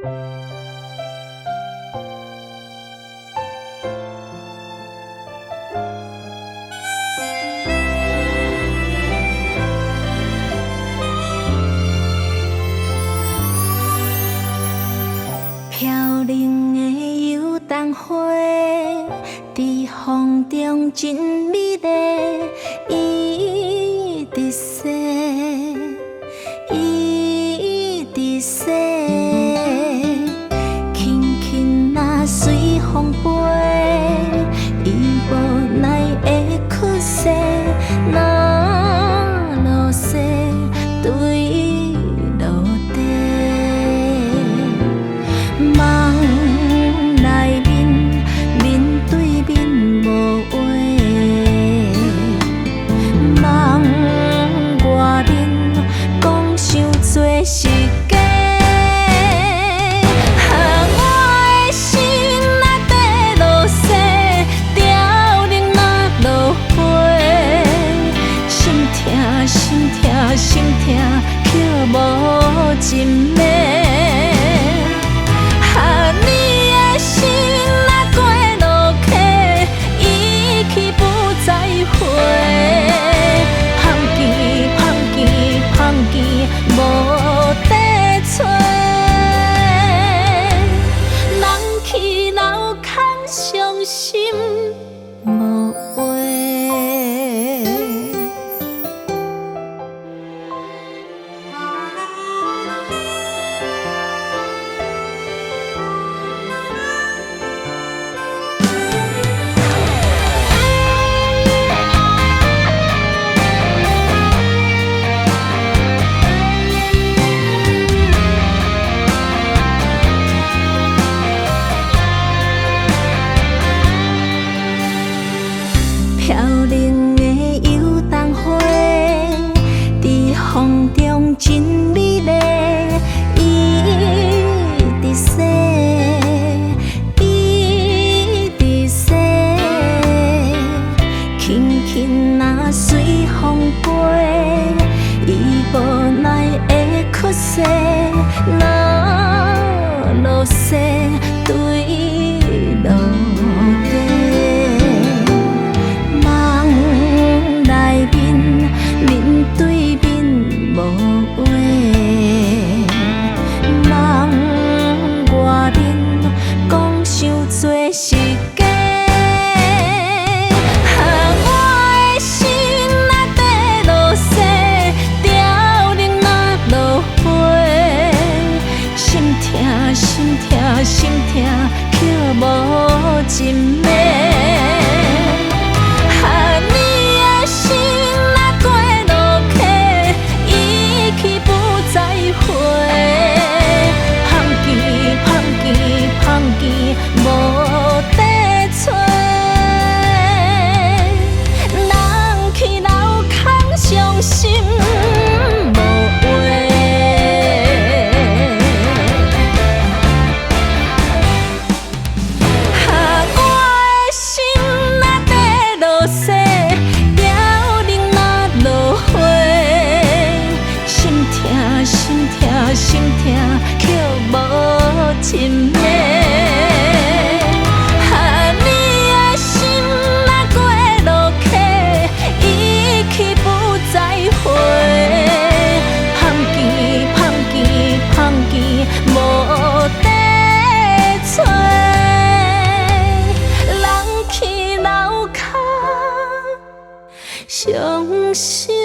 飘零的油桐花，在风中真美丽，伊直说，伊直说，轻轻若随风飞，伊无奈会屈膝，若落雪对落地。梦内面面对面无话，梦外面讲伤多是假。我的心若地落雪，凋零若落花，心痛心痛心痛，却无真美。伤心无话。飘零的油桐花，在风中真美丽，伊直说，伊直说，轻轻若随风飞，伊无奈会屈膝，若落雪对落地。面对面无话，梦外面讲伤多是假。我的心若地落雪，凋零若落花，心痛心痛心痛，却无真美。心痛却无真美，你的心若过路客，伊去不再回，香枝香枝香枝无地找，人去楼骹伤心。